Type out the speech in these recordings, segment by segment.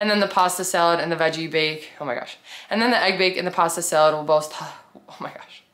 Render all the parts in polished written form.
And then the pasta salad and the veggie bake, oh my gosh. And then the egg bake and the pasta salad will both, oh my gosh.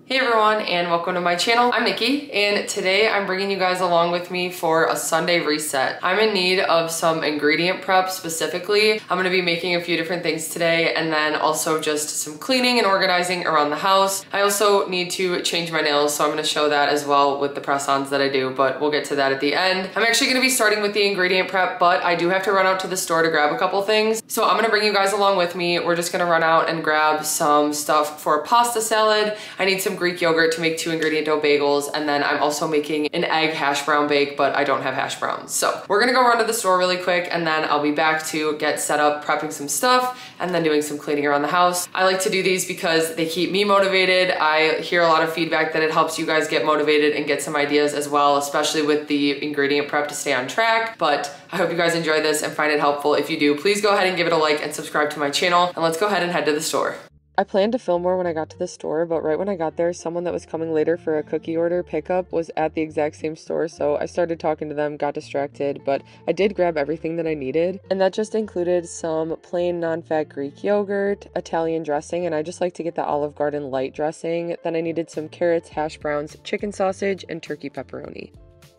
Hey everyone, and welcome to my channel. I'm Nikki, and today I'm bringing you guys along with me for a Sunday reset. I'm in need of some ingredient prep specifically. I'm gonna be making a few different things today, and then also just some cleaning and organizing around the house. I also need to change my nails, so I'm gonna show that as well with the press-ons that I do, but we'll get to that at the end. I'm actually gonna be starting with the ingredient prep, but I do have to run out to the store to grab a couple things. So I'm gonna bring you guys along with me. We're just gonna run out and grab some stuff for a pasta salad. I need some Greek yogurt to make 2 ingredient dough bagels, and then I'm also making an egg hash brown bake, but I don't have hash browns. So we're gonna go run to the store really quick, and then I'll be back to get set up prepping some stuff and then doing some cleaning around the house. I like to do these because they keep me motivated. I hear a lot of feedback that it helps you guys get motivated and get some ideas as well, especially with the ingredient prep to stay on track. But I hope you guys enjoy this and find it helpful. If you do, please go ahead and give it a like and subscribe to my channel, and let's go ahead and head to the store. I planned to film more when I got to the store, but right when I got there, someone that was coming later for a cookie order pickup was at the exact same store, so I started talking to them, got distracted, but I did grab everything that I needed, and that just included some plain non-fat Greek yogurt, Italian dressing, and I just like to get the Olive Garden light dressing. Then I needed some carrots, hash browns, chicken sausage, and turkey pepperoni.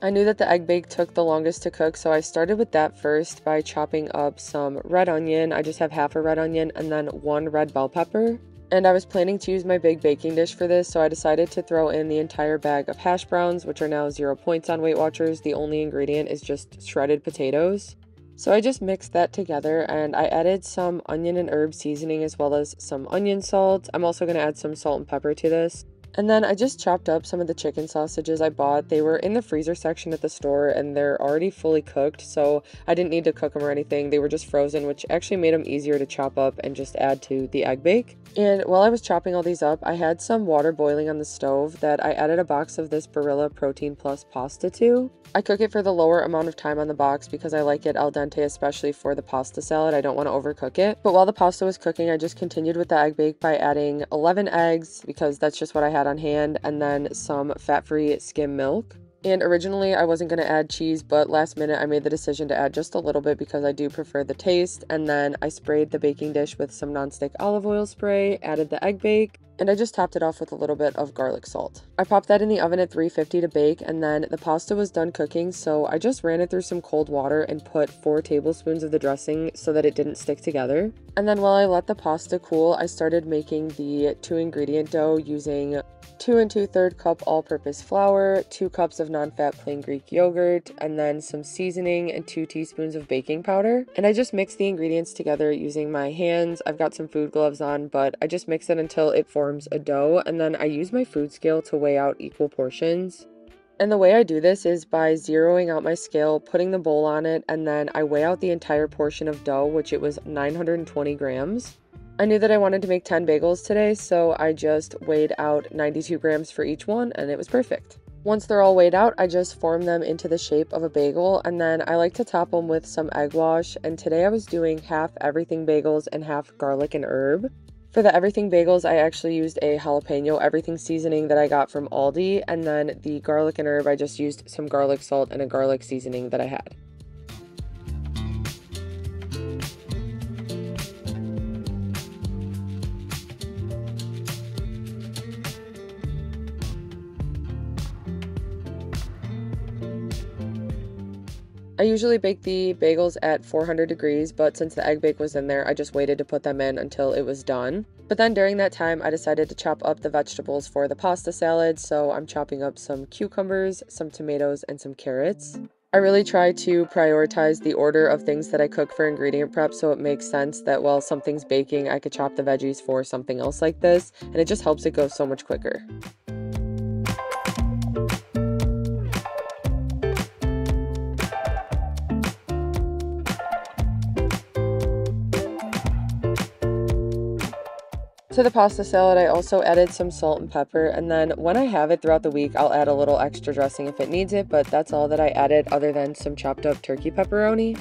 I knew that the egg bake took the longest to cook, so I started with that first by chopping up some red onion. I just have half a red onion and then 1 red bell pepper. And I was planning to use my big baking dish for this, so I decided to throw in the entire bag of hash browns, which are now 0 points on Weight Watchers. The only ingredient is just shredded potatoes. So I just mixed that together, and I added some onion and herb seasoning as well as some onion salt. I'm also going to add some salt and pepper to this. And then I just chopped up some of the chicken sausages I bought. They were in the freezer section at the store, and they're already fully cooked, so I didn't need to cook them or anything. They were just frozen, which actually made them easier to chop up and just add to the egg bake. And while I was chopping all these up, I had some water boiling on the stove that I added a box of this Barilla Protein Plus pasta to. I cook it for the lower amount of time on the box because I like it al dente, especially for the pasta salad. I don't want to overcook it. But while the pasta was cooking, I just continued with the egg bake by adding 11 eggs because that's just what I had on hand, and then some fat-free skim milk. And originally I wasn't going to add cheese, but last minute I made the decision to add just a little bit because I do prefer the taste. And then I sprayed the baking dish with some nonstick olive oil spray, added the egg bake, and I just topped it off with a little bit of garlic salt. I popped that in the oven at 350 to bake, and then the pasta was done cooking, so I just ran it through some cold water and put 4 tablespoons of the dressing so that it didn't stick together. And then while I let the pasta cool, I started making the 2 ingredient dough using 2 2/3 cup all-purpose flour, 2 cups of non-fat plain Greek yogurt, and then some seasoning and 2 teaspoons of baking powder. And I just mixed the ingredients together using my hands. I've got some food gloves on, but I just mix it until it forms a dough, and then I use my food scale to weigh out equal portions. And the way I do this is by zeroing out my scale, putting the bowl on it, and then I weigh out the entire portion of dough, which it was 920 grams. I knew that I wanted to make 10 bagels today, so I just weighed out 92 grams for each one, and it was perfect. Once they're all weighed out, I just form them into the shape of a bagel, and then I like to top them with some egg wash, and today I was doing half everything bagels and half garlic and herb. For the everything bagels, I actually used a jalapeno everything seasoning that I got from Aldi, and then the garlic and herb, I just used some garlic salt and a garlic seasoning that I had. I usually bake the bagels at 400 degrees, but since the egg bake was in there, I just waited to put them in until it was done. But then during that time, I decided to chop up the vegetables for the pasta salad, so I'm chopping up some cucumbers, some tomatoes, and some carrots. I really try to prioritize the order of things that I cook for ingredient prep, so it makes sense that while something's baking, I could chop the veggies for something else like this, and it just helps it go so much quicker. To the pasta salad, I also added some salt and pepper, and then when I have it throughout the week, I'll add a little extra dressing if it needs it, but that's all that I added other than some chopped up turkey pepperoni.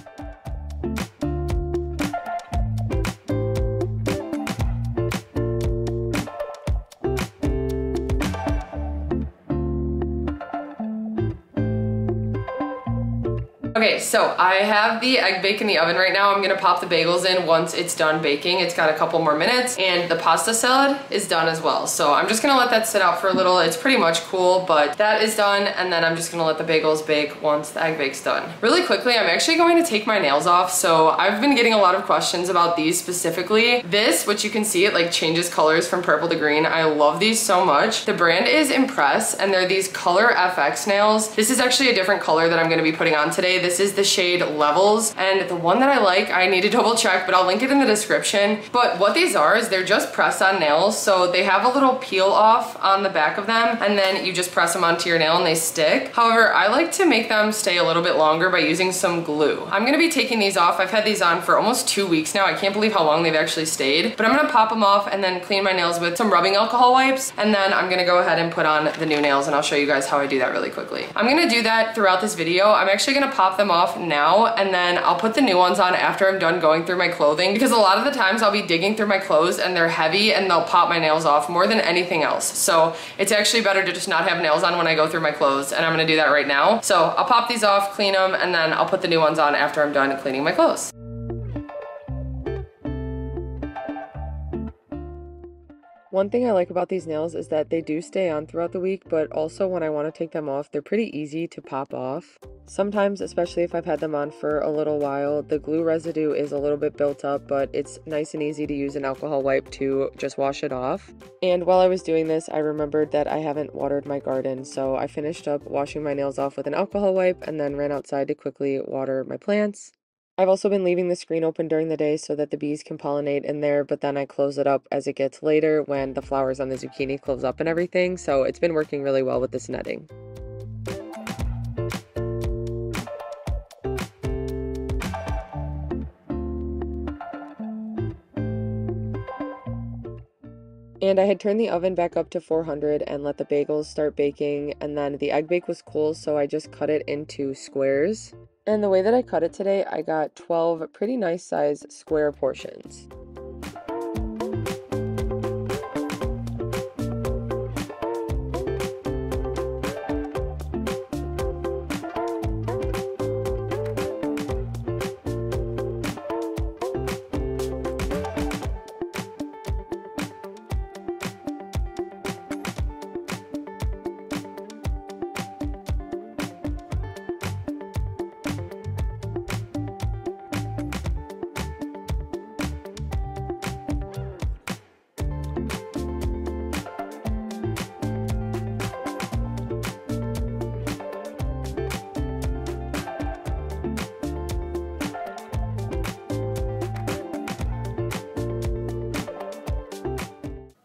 Okay, so I have the egg bake in the oven right now. I'm gonna pop the bagels in once it's done baking. It's got a couple more minutes, and the pasta salad is done as well. So I'm just gonna let that sit out for a little. It's pretty much cool, but that is done, and then I'm just gonna let the bagels bake once the egg bake's done. Really quickly, I'm actually going to take my nails off. So I've been getting a lot of questions about these specifically. This, which you can see, it like changes colors from purple to green. I love these so much. The brand is Impress, and they're these Color FX nails. This is actually a different color that I'm gonna be putting on today. This is the shade Levels, and the one that I like, I need to double check, but I'll link it in the description. But what these are is they're just press-on nails, so they have a little peel off on the back of them, and then you just press them onto your nail and they stick. However, I like to make them stay a little bit longer by using some glue. I'm gonna be taking these off. I've had these on for almost 2 weeks now. I can't believe how long they've actually stayed, but I'm gonna pop them off and then clean my nails with some rubbing alcohol wipes, and then I'm gonna go ahead and put on the new nails, and I'll show you guys how I do that really quickly. I'm gonna do that throughout this video. I'm actually gonna pop them off now, and then I'll put the new ones on after I'm done going through my clothing, because a lot of the times I'll be digging through my clothes and they're heavy and they'll pop my nails off more than anything else. So it's actually better to just not have nails on when I go through my clothes, and I'm gonna do that right now. So I'll pop these off, clean them, and then I'll put the new ones on after I'm done cleaning my clothes. One thing I like about these nails is that they do stay on throughout the week, but also when I want to take them off, they're pretty easy to pop off. Sometimes, especially if I've had them on for a little while, the glue residue is a little bit built up, but it's nice and easy to use an alcohol wipe to just wash it off. And while I was doing this, I remembered that I haven't watered my garden, so I finished up washing my nails off with an alcohol wipe and then ran outside to quickly water my plants. I've also been leaving the screen open during the day so that the bees can pollinate in there, but then I close it up as it gets later when the flowers on the zucchini close up and everything, so it's been working really well with this netting. And I had turned the oven back up to 400 and let the bagels start baking, and then the egg bake was cool, so I just cut it into squares. And the way that I cut it today, I got 12 pretty nice size square portions.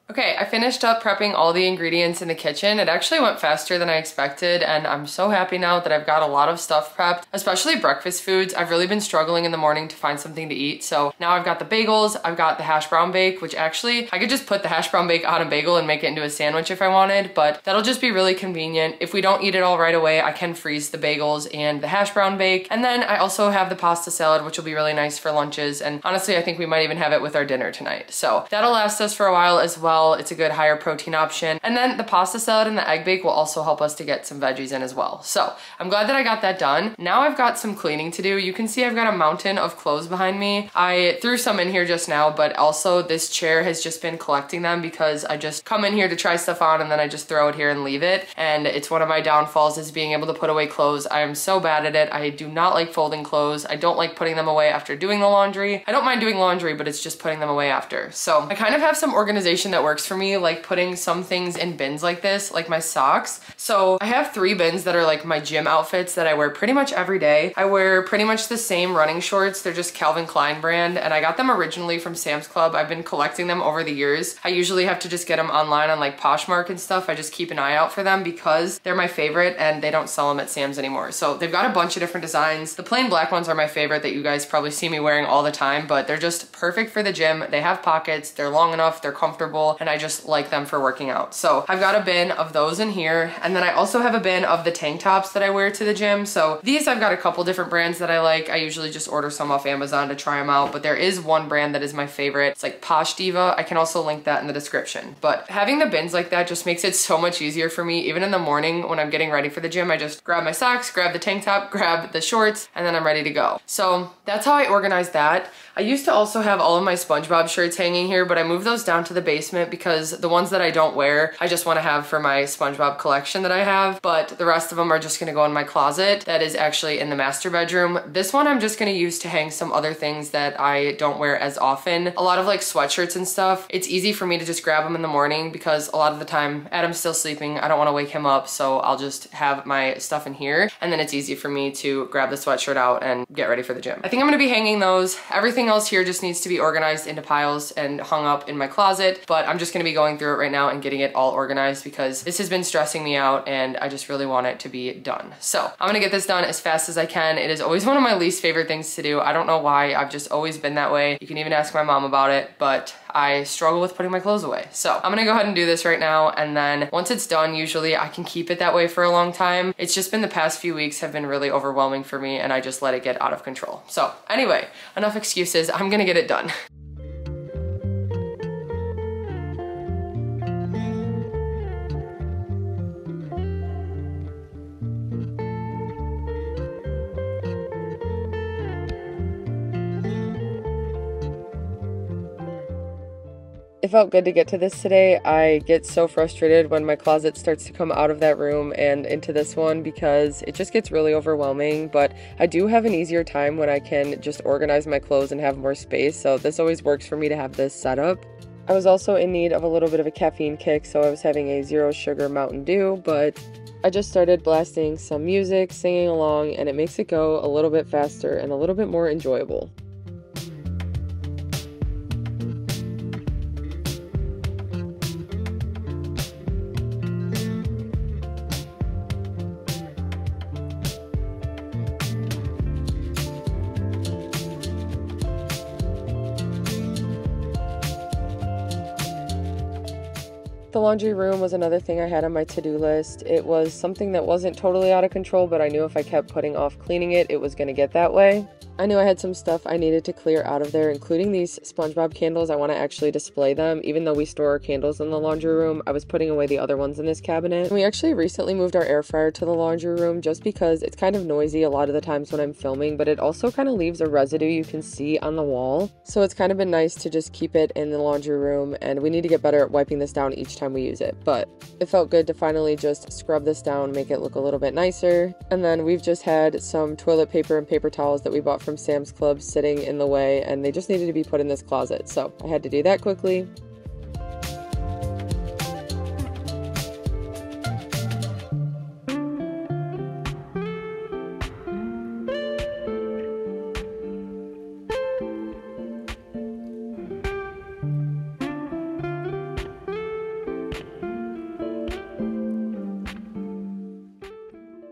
Okay, I finished up prepping all the ingredients in the kitchen. It actually went faster than I expected, and I'm so happy now that I've got a lot of stuff prepped, especially breakfast foods. I've really been struggling in the morning to find something to eat. So now I've got the bagels, I've got the hash brown bake, which actually I could just put the hash brown bake on a bagel and make it into a sandwich if I wanted, but that'll just be really convenient. If we don't eat it all right away, I can freeze the bagels and the hash brown bake. And then I also have the pasta salad, which will be really nice for lunches. And honestly, I think we might even have it with our dinner tonight. So that'll last us for a while as well. It's a good higher protein option. And then the pasta salad and the egg bake will also help us to get some veggies in as well. So I'm glad that I got that done. Now I've got some cleaning to do. You can see I've got a mountain of clothes behind me. I threw some in here just now, but also this chair has just been collecting them because I just come in here to try stuff on and then I just throw it here and leave it. And it's one of my downfalls is being able to put away clothes. I am so bad at it. I do not like folding clothes. I don't like putting them away after doing the laundry. I don't mind doing laundry, but it's just putting them away after. So I kind of have some organization that works for me, like putting some things in bins like this, like my socks. So I have 3 bins that are like my gym outfits that I wear pretty much every day. I wear pretty much the same running shorts. They're just Calvin Klein brand, and I got them originally from Sam's Club. I've been collecting them over the years. I usually have to just get them online on like Poshmark and stuff. I just keep an eye out for them because they're my favorite and they don't sell them at Sam's anymore. So they've got a bunch of different designs. The plain black ones are my favorite that you guys probably see me wearing all the time, but they're just perfect for the gym. They have pockets, they're long enough, they're comfortable, and and I just like them for working out. So I've got a bin of those in here, and then I also have a bin of the tank tops that I wear to the gym. So these I've got a couple different brands that I like. I usually just order some off Amazon to try them out, but there is one brand that is my favorite. It's like Posh Diva. I can also link that in the description. But having the bins like that just makes it so much easier for me. Even in the morning when I'm getting ready for the gym, I just grab my socks, grab the tank top, grab the shorts, and then I'm ready to go. So that's how I organize that. I used to also have all of my SpongeBob shirts hanging here, but I moved those down to the basement because the ones that I don't wear, I just want to have for my SpongeBob collection that I have, but the rest of them are just going to go in my closet that is actually in the master bedroom. This one I'm just going to use to hang some other things that I don't wear as often. A lot of like sweatshirts and stuff. It's easy for me to just grab them in the morning because a lot of the time Adam's still sleeping. I don't want to wake him up, so I'll just have my stuff in here, and then it's easy for me to grab the sweatshirt out and get ready for the gym. I think I'm going to be hanging those. Everything else here just needs to be organized into piles and hung up in my closet, but I'm just going to be going through it right now and getting it all organized because this has been stressing me out and I just really want it to be done. So I'm going to get this done as fast as I can. It is always one of my least favorite things to do. I don't know why. I've just always been that way. You can even ask my mom about it, but I struggle with putting my clothes away. So I'm gonna go ahead and do this right now, and then once it's done, usually I can keep it that way for a long time. It's just been the past few weeks have been really overwhelming for me, and I just let it get out of control. So anyway, enough excuses. I'm gonna get it done. It felt good to get to this today. I get so frustrated when my closet starts to come out of that room and into this one because it just gets really overwhelming, but I do have an easier time when I can just organize my clothes and have more space, so this always works for me to have this set up. I was also in need of a little bit of a caffeine kick, so I was having a 0 sugar Mountain Dew, but I just started blasting some music, singing along, and it makes it go a little bit faster and a little bit more enjoyable. The laundry room was another thing I had on my to-do list. It was something that wasn't totally out of control, but I knew if I kept putting off cleaning it, it was going to get that way. I knew I had some stuff I needed to clear out of there, including these SpongeBob candles. I want to actually display them. Even though we store our candles in the laundry room, I was putting away the other ones in this cabinet. And we actually recently moved our air fryer to the laundry room just because it's kind of noisy a lot of the times when I'm filming, but it also kind of leaves a residue you can see on the wall. So it's kind of been nice to just keep it in the laundry room, and we need to get better at wiping this down each time we use it. But it felt good to finally just scrub this down, make it look a little bit nicer. And then we've just had some toilet paper and paper towels that we bought from Sam's Club sitting in the way, and they just needed to be put in this closet, so I had to do that quickly.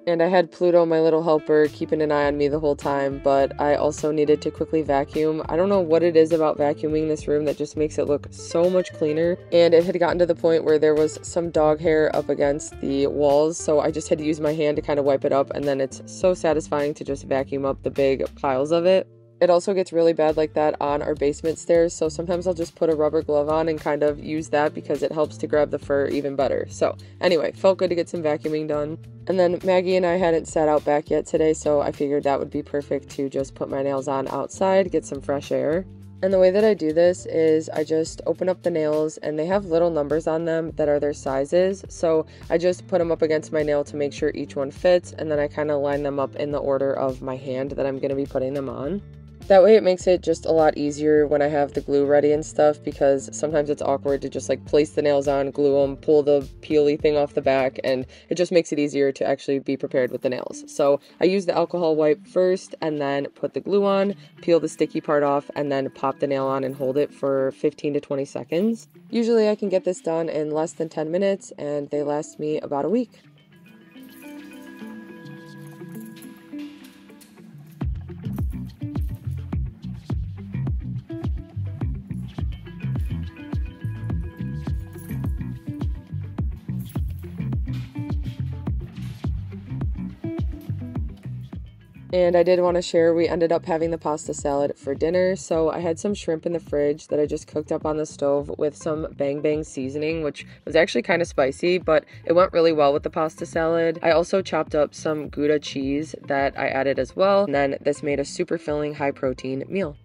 And I had Pluto, my little helper, keeping an eye on me the whole time, but I also needed to quickly vacuum. I don't know what it is about vacuuming this room that just makes it look so much cleaner. And it had gotten to the point where there was some dog hair up against the walls, so I just had to use my hand to kind of wipe it up, and then it's so satisfying to just vacuum up the big piles of it. It also gets really bad like that on our basement stairs, so sometimes I'll just put a rubber glove on and kind of use that because it helps to grab the fur even better. So anyway, felt good to get some vacuuming done. And then Maggie and I hadn't sat out back yet today, so I figured that would be perfect to just put my nails on outside, get some fresh air. And the way that I do this is I just open up the nails, and they have little numbers on them that are their sizes. So I just put them up against my nail to make sure each one fits, and then I kind of line them up in the order of my hand that I'm going to be putting them on. That way it makes it just a lot easier when I have the glue ready and stuff, because sometimes it's awkward to just like place the nails on, glue them, pull the peely thing off the back, and it just makes it easier to actually be prepared with the nails. So I use the alcohol wipe first and then put the glue on, peel the sticky part off, and then pop the nail on and hold it for 15 to 20 seconds. Usually I can get this done in less than 10 minutes, and they last me about a week. And I did want to share, we ended up having the pasta salad for dinner. So I had some shrimp in the fridge that I just cooked up on the stove with some bang bang seasoning, which was actually kind of spicy, but it went really well with the pasta salad. I also chopped up some Gouda cheese that I added as well. And then this made a super filling, high protein meal.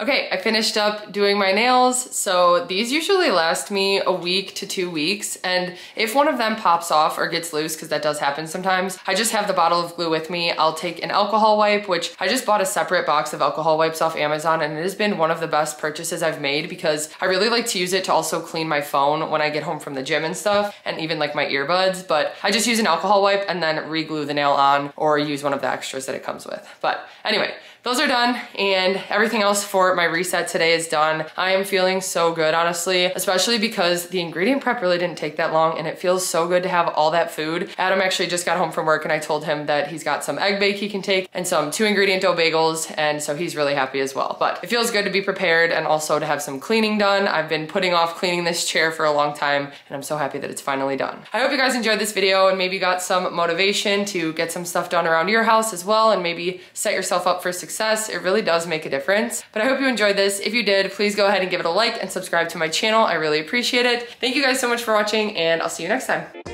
Okay, I finished up doing my nails. So these usually last me a week to 2 weeks. And if one of them pops off or gets loose, because that does happen sometimes, I just have the bottle of glue with me. I'll take an alcohol wipe, which I just bought a separate box of alcohol wipes off Amazon, and it has been one of the best purchases I've made because I really like to use it to also clean my phone when I get home from the gym and stuff, and even like my earbuds. But I just use an alcohol wipe and then re-glue the nail on, or use one of the extras that it comes with. But anyway, those are done, and everything else for my reset today is done. I am feeling so good, honestly, especially because the ingredient prep really didn't take that long, and it feels so good to have all that food. Adam actually just got home from work, and I told him that he's got some egg bake he can take and some 2-ingredient dough bagels, and so he's really happy as well. But it feels good to be prepared and also to have some cleaning done. I've been putting off cleaning this chair for a long time, and I'm so happy that it's finally done. I hope you guys enjoyed this video and maybe got some motivation to get some stuff done around your house as well, and maybe set yourself up for success. It really does make a difference. But I hope you enjoyed this. If you did, please go ahead and give it a like and subscribe to my channel. I really appreciate it. Thank you guys so much for watching, and I'll see you next time.